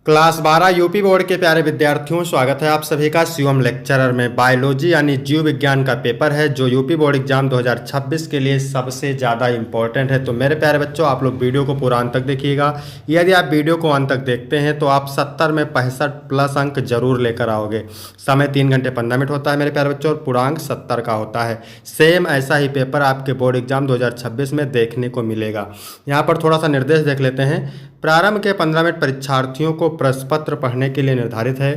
Class 12 UP board के प्यारे विद्यार्थियों, स्वागत है आप सभी का शिवम लेक्चरर में। बायोलॉजी यानी जीव विज्ञान का पेपर है जो यूपी बोर्ड एग्जाम 2026 के लिए सबसे ज़्यादा इंपॉर्टेंट है। तो मेरे प्यारे बच्चों, आप लोग वीडियो को पूरा अंत तक देखिएगा। यदि आप वीडियो को अंत तक देखते हैं तो आप 70 में 65 प्लस अंक जरूर लेकर आओगे। समय 3 घंटे 15 मिनट होता है मेरे प्यारे बच्चों, और पूर्णांक 70 का होता है। सेम ऐसा ही पेपर आपके बोर्ड एग्जाम 2026 में देखने को मिलेगा। यहाँ पर थोड़ा सा निर्देश देख लेते हैं। प्रारंभ के 15 मिनट परीक्षार्थियों को प्रश्न पत्र पढ़ने के लिए निर्धारित है।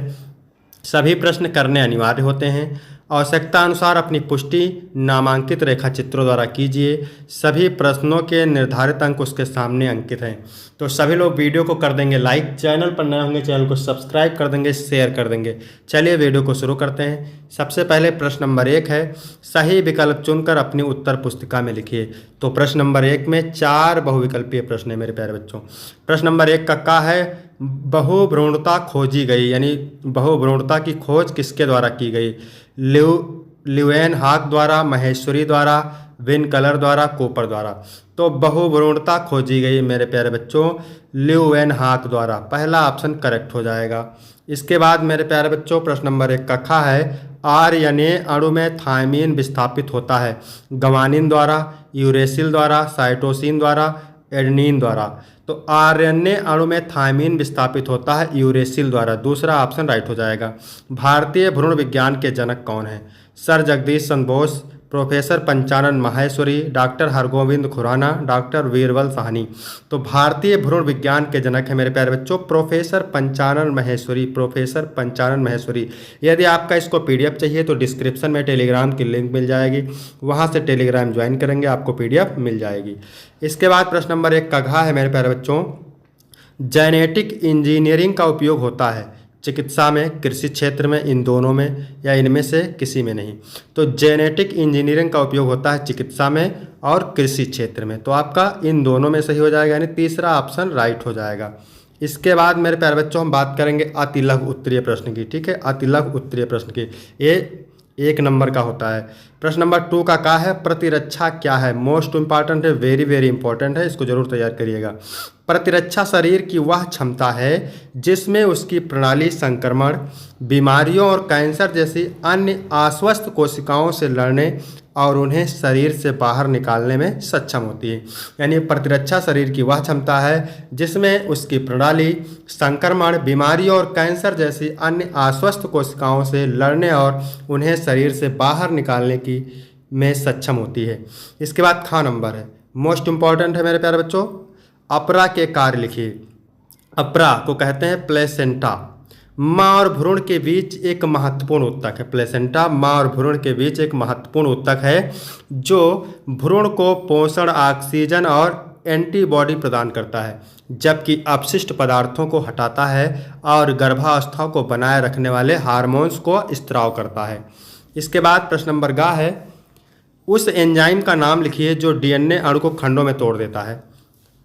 सभी प्रश्न करने अनिवार्य होते हैं। आवश्यकता अनुसार अपनी पुष्टि नामांकित रेखा चित्रों द्वारा कीजिए। सभी प्रश्नों के निर्धारित अंक उसके सामने अंकित हैं। तो सभी लोग वीडियो को कर देंगे लाइक, चैनल पर नए होंगे चैनल को सब्सक्राइब कर देंगे, शेयर कर देंगे। चलिए वीडियो को शुरू करते हैं। सबसे पहले प्रश्न नंबर 1 है, सही विकल्प चुनकर अपनी उत्तर पुस्तिका में लिखिए। तो प्रश्न नंबर 1 में 4 बहुविकल्पीय प्रश्न है मेरे प्यारे बच्चों। प्रश्न नंबर 1 का है, बहुभ्रूणता खोजी गई, यानी बहुभ्रूणता की खोज किसके द्वारा की गई? ल्यूएनहॉक द्वारा, महेश्वरी द्वारा, विनकलर द्वारा, कूपर द्वारा। तो बहुभ्रूणता खोजी गई मेरे प्यारे बच्चों ल्यूएनहॉक द्वारा। पहला ऑप्शन करेक्ट हो जाएगा। इसके बाद मेरे प्यारे बच्चों प्रश्न नंबर 1 का है, आरएनए अणु में थायमीन विस्थापित होता है गवानिन द्वारा, यूरेसिल द्वारा, साइटोसिन द्वारा, एडेनिन द्वारा। तो आरएनए अणु में थायमीन विस्थापित होता है यूरेसिल द्वारा। दूसरा ऑप्शन राइट हो जाएगा। भारतीय भ्रूण विज्ञान के जनक कौन है? Sir Jagadish Chandra Bose, professor Panchanan Maheshwari, doctor Hargobind Khorana, doctor Birbal Sahni. तो भारतीय भ्रूण विज्ञान के जनक है मेरे प्यारे बच्चों प्रोफेसर पंचानन माहेश्वरी, प्रोफेसर पंचानन माहेश्वरी। यदि आपका इसको पीडीएफ चाहिए तो डिस्क्रिप्शन में टेलीग्राम की लिंक मिल जाएगी, वहाँ से टेलीग्राम ज्वाइन करेंगे, आपको पीडीएफ मिल जाएगी। इसके बाद प्रश्न नंबर 1 का घ है मेरे प्यारे बच्चों, जेनेटिक इंजीनियरिंग का उपयोग होता है चिकित्सा में, कृषि क्षेत्र में, इन दोनों में, या इनमें से किसी में नहीं? तो जेनेटिक इंजीनियरिंग का उपयोग होता है चिकित्सा में और कृषि क्षेत्र में। तो आपका इन दोनों में सही हो जाएगा, यानी तीसरा ऑप्शन राइट हो जाएगा। इसके बाद मेरे प्यारे बच्चों हम बात करेंगे अतिलघु उत्तरीय प्रश्न की। ठीक है, अतिलघु उत्तरीय प्रश्न की, ये 1 नंबर का होता है। प्रश्न नंबर 2 का है, प्रतिरक्षा क्या है? मोस्ट इंपॉर्टेंट है, वेरी वेरी इंपॉर्टेंट है, इसको जरूर तैयार करिएगा। प्रतिरक्षा शरीर की वह क्षमता है जिसमें उसकी प्रणाली संक्रमण, बीमारियों और कैंसर जैसी अन्य अस्वस्थ कोशिकाओं से लड़ने और उन्हें शरीर से बाहर निकालने में सक्षम होती है। यानी प्रतिरक्षा शरीर की वह क्षमता है जिसमें उसकी प्रणाली संक्रमण, बीमारियों और कैंसर जैसी अन्य अस्वस्थ कोशिकाओं से लड़ने और उन्हें शरीर से बाहर निकालने की में सक्षम होती है। इसके बाद ख नंबर है, मोस्ट इंपॉर्टेंट है मेरे प्यारे बच्चों, अपरा के कार्य लिखिए। अपरा को कहते हैं प्लेसेंटा। माँ और भ्रूण के बीच एक महत्वपूर्ण ऊतक है। प्लेसेंटा माँ और भ्रूण के बीच एक महत्वपूर्ण ऊतक है जो भ्रूण को पोषण, ऑक्सीजन और एंटीबॉडी प्रदान करता है, जबकि अपशिष्ट पदार्थों को हटाता है और गर्भावस्था को बनाए रखने वाले हार्मोन्स को स्त्राव करता है। इसके बाद प्रश्न नंबर ग है, उस एंजाइम का नाम लिखिए जो डीएनए अणु को खंडों में तोड़ देता है।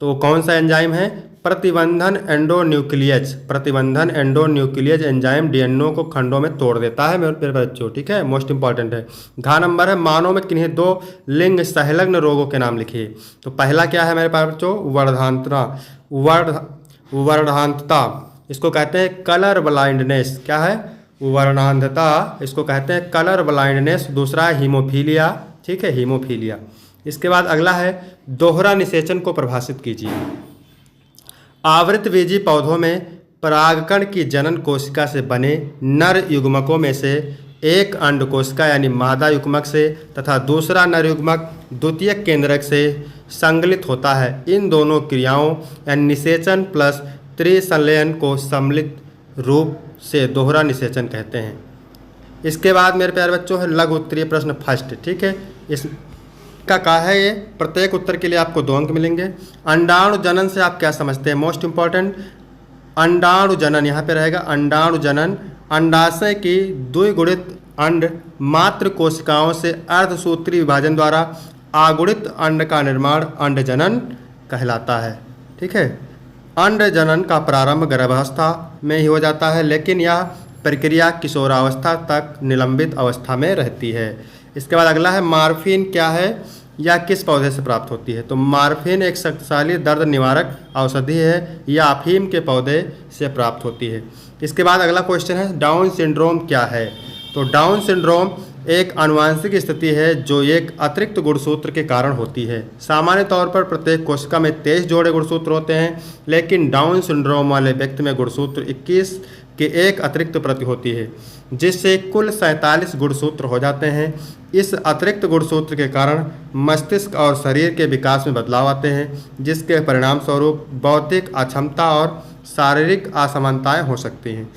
तो कौन सा एंजाइम है? प्रतिबंधन एंडोन्यूक्लियज। प्रतिबंधन एंडोन्यूक्लियज एंजाइम डीएनए को खंडों में तोड़ देता है मेरे बच्चों। ठीक है, मोस्ट इंपॉर्टेंट है। घ नंबर है, मानव में किन्हीं 2 लिंग संलग्न रोगों के नाम लिखिए। तो पहला क्या है मेरे पास बच्चों? वर्णांधता, इसको कहते हैं कलर ब्लाइंडनेस। क्या है? वर्णांधता, इसको कहते हैं कलर ब्लाइंडनेस। दूसरा है हीमोफीलिया। ठीक है, हीमोफीलिया। इसके बाद अगला है, दोहरा निषेचन को परिभाषित कीजिए। आवृतबीजी पौधों में परागकण की जनन कोशिका से बने नर युग्मकों में से एक अंड कोशिका यानी मादा युग्मक से तथा दूसरा नर युग्मक द्वितीयक केंद्रक से संगलित होता है। इन दोनों क्रियाओं यानी निषेचन प्लस त्रिसंलयन को सम्मिलित रूप से दोहरा निषेचन कहते हैं। इसके बाद मेरे प्यारे बच्चों है लघु उत्तरीय प्रश्न फर्स्ट। ठीक है, इस का है ये, प्रत्येक उत्तर के लिए आपको 2 अंक मिलेंगे। अंडाणु जनन से आप क्या समझते हैं? मोस्ट इंपॉर्टेंट, अंडाणु जनन यहाँ पे रहेगा। अंडाणु जनन अंडाशय की द्विगुणित अंड मात्र कोशिकाओं से अर्धसूत्री विभाजन द्वारा आगुणित अंड का निर्माण अंड जनन कहलाता है। ठीक है, अंड जनन का प्रारंभ गर्भावस्था में ही हो जाता है, लेकिन यह प्रक्रिया किशोरावस्था तक निलंबित अवस्था में रहती है। इसके बाद अगला है, मॉर्फिन क्या है? या किस पौधे से प्राप्त होती है? तो मॉर्फिन एक शक्तिशाली दर्द निवारक औषधि है, या अफीम के पौधे से प्राप्त होती है। इसके बाद अगला क्वेश्चन है डाउन सिंड्रोम क्या है? तो डाउन सिंड्रोम एक आनुवंशिक स्थिति है जो एक अतिरिक्त गुणसूत्र के कारण होती है। सामान्य तौर पर प्रत्येक कोशिका में 23 जोड़े गुणसूत्र होते हैं, लेकिन डाउन सिंड्रोम वाले व्यक्ति में गुणसूत्र 21 के एक अतिरिक्त प्रति होती है, जिससे कुल 47 गुणसूत्र हो जाते हैं। इस अतिरिक्त गुणसूत्र के कारण मस्तिष्क और शरीर के विकास में बदलाव आते हैं, जिसके परिणाम स्वरूप बौद्धिक अक्षमता और शारीरिक असमानताएं हो सकती हैं।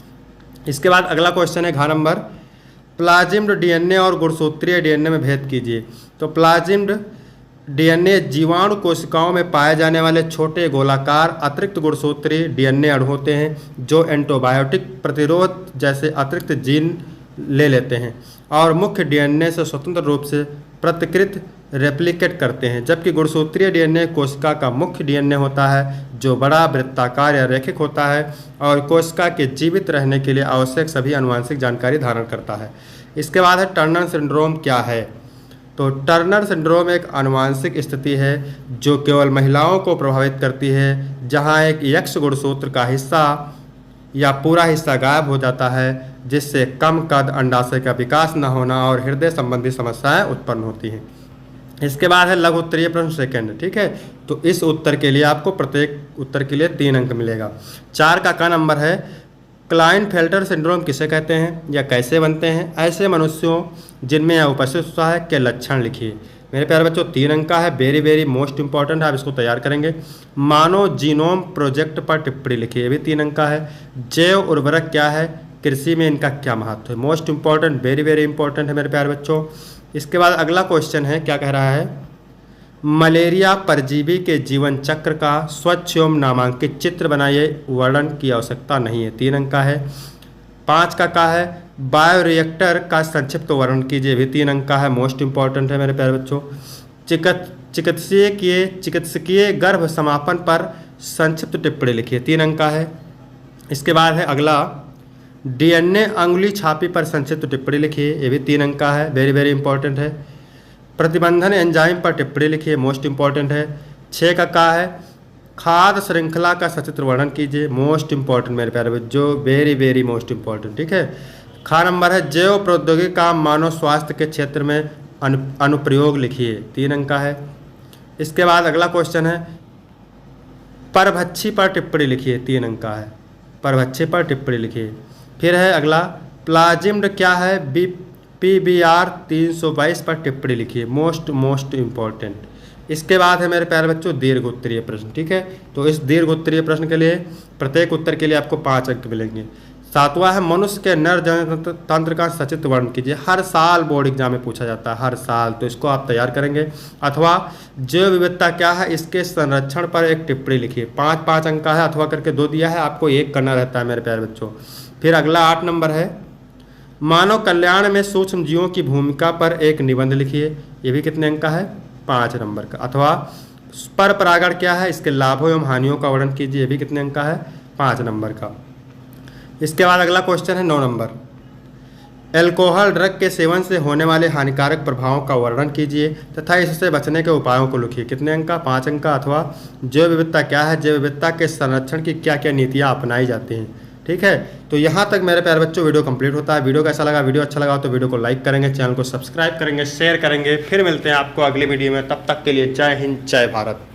इसके बाद अगला क्वेश्चन है घ नंबर, प्लाज्मिड डीएनए और गुणसूत्रीय डीएनए में भेद कीजिए। तो प्लाज्मिड डीएनए जीवाणु कोशिकाओं में पाए जाने वाले छोटे गोलाकार अतिरिक्त गुणसूत्रीय डीएनए अणु होते हैं, जो एंटीबायोटिक प्रतिरोध जैसे अतिरिक्त जीन ले लेते हैं और मुख्य डीएनए से स्वतंत्र रूप से प्रतिकृत रेप्लिकेट करते हैं। जबकि गुणसूत्रीय डीएनए कोशिका का मुख्य डीएनए होता है, जो बड़ा, वृत्ताकार या रैखिक होता है और कोशिका के जीवित रहने के लिए आवश्यक सभी आनुवंशिक जानकारी धारण करता है। इसके बाद है टर्नर सिंड्रोम क्या है? तो टर्नर सिंड्रोम एक आनुवंशिक स्थिति है जो केवल महिलाओं को प्रभावित करती है, जहां एक X गुणसूत्र का हिस्सा या पूरा हिस्सा गायब हो जाता है, जिससे कम कद, अंडाशय का विकास न होना और हृदय संबंधी समस्याएं उत्पन्न होती हैं। इसके बाद है लघु उत्तरीय प्रश्न सेकंड। ठीक है, तो इस उत्तर के लिए आपको प्रत्येक उत्तर के लिए 3 अंक मिलेगा। 4 का क नंबर है, क्लाइनफेल्टर सिंड्रोम किसे कहते हैं या कैसे बनते हैं? ऐसे मनुष्यों जिनमें यह उपस्थित होता है के लक्षण लिखिए। मेरे प्यारे बच्चों 3 अंक का है, वेरी वेरी मोस्ट इंपॉर्टेंट है, आप इसको तैयार करेंगे। मानव जीनोम प्रोजेक्ट पर टिप्पणी लिखिए, ये भी 3 अंक का है। जैव उर्वरक क्या है? कृषि में इनका क्या महत्व है? Most important, very very important है मेरे प्यारे बच्चों। इसके बाद अगला क्वेश्चन है, क्या कह रहा है? मलेरिया परजीवी के जीवन चक्र का स्वच्छ एवं नामांकित चित्र बनाइए, वर्णन की आवश्यकता नहीं है, 3 अंक का है। 5 का है, बायोरिएक्टर का संक्षिप्त वर्णन कीजिए, भी 3 अंक का है, मोस्ट इंपॉर्टेंट है मेरे प्यारे बच्चों। चिकित्सकीय गर्भ समापन पर संक्षिप्त टिप्पणी लिखिए, 3 अंक का है। इसके बाद है अगला, डीएनए अंगुली छापी पर संक्षिप्त टिप्पणी लिखिए, ये भी 3 अंक का है, वेरी वेरी इंपॉर्टेंट है। प्रतिबंधन एंजाइम पर टिप्पणी लिखिए, मोस्ट इंपॉर्टेंट है। 6 का है, खाद्य श्रृंखला का सचित्र वर्णन कीजिए, मोस्ट इंपॉर्टेंट मेरे प्यारे बच्चों, वेरी वेरी मोस्ट इंपॉर्टेंट। ठीक है, ख नंबर है, जैव प्रौद्योगिकी का मानव स्वास्थ्य के क्षेत्र में अनुप्रयोग लिखिए, 3 अंक का है। इसके बाद अगला क्वेश्चन है, परभक्षी पर टिप्पणी लिखिए, 3 अंक का है, परभक्षी पर टिप्पणी लिखिए। फिर है अगला, प्लाज्मिड क्या है? PBR 322 पर टिप्पणी लिखिए, मोस्ट इंपॉर्टेंट। इसके बाद है मेरे प्यारे बच्चों दीर्घ उत्तरीय प्रश्न। ठीक है, तो इस दीर्घ उत्तरीय प्रश्न के लिए प्रत्येक उत्तर के लिए आपको 5 अंक मिलेंगे। 7वां है, मनुष्य के नर जनन तंत्र का सचित्र वर्णन कीजिए। हर साल बोर्ड एग्जाम में पूछा जाता है, हर साल, तो इसको आप तैयार करेंगे। अथवा जैव विविधता क्या है? इसके संरक्षण पर एक टिप्पणी लिखिए, 5 अंक का है, अथवा करके 2 दिया है, आपको 1 करना रहता है मेरे प्यारे बच्चों। फिर अगला 8 नंबर है, मानव कल्याण में सूक्ष्म जीवों की भूमिका पर एक निबंध लिखिए, ये भी कितने अंक का है? 5 नंबर का। अथवा पर परागण क्या है? इसके लाभों एवं हानियों का वर्णन कीजिए, ये भी कितने अंक का है? 5 नंबर का। इसके बाद अगला क्वेश्चन है 9 नंबर, एल्कोहल ड्रग के सेवन से होने वाले हानिकारक प्रभावों का वर्णन कीजिए तथा इससे बचने के उपायों को लिखिए, कितने अंक का? 5 अंक का। अथवा जैव विविधता क्या है? जैव विविधता के संरक्षण की क्या क्या नीतियाँ अपनाई जाती हैं। ठीक है, तो यहाँ तक मेरे प्यारे बच्चों वीडियो कंप्लीट होता है। वीडियो कैसा लगा? वीडियो अच्छा लगा तो वीडियो को लाइक करेंगे, चैनल को सब्सक्राइब करेंगे, शेयर करेंगे। फिर मिलते हैं आपको अगली वीडियो में, तब तक के लिए जय हिंद, जय भारत।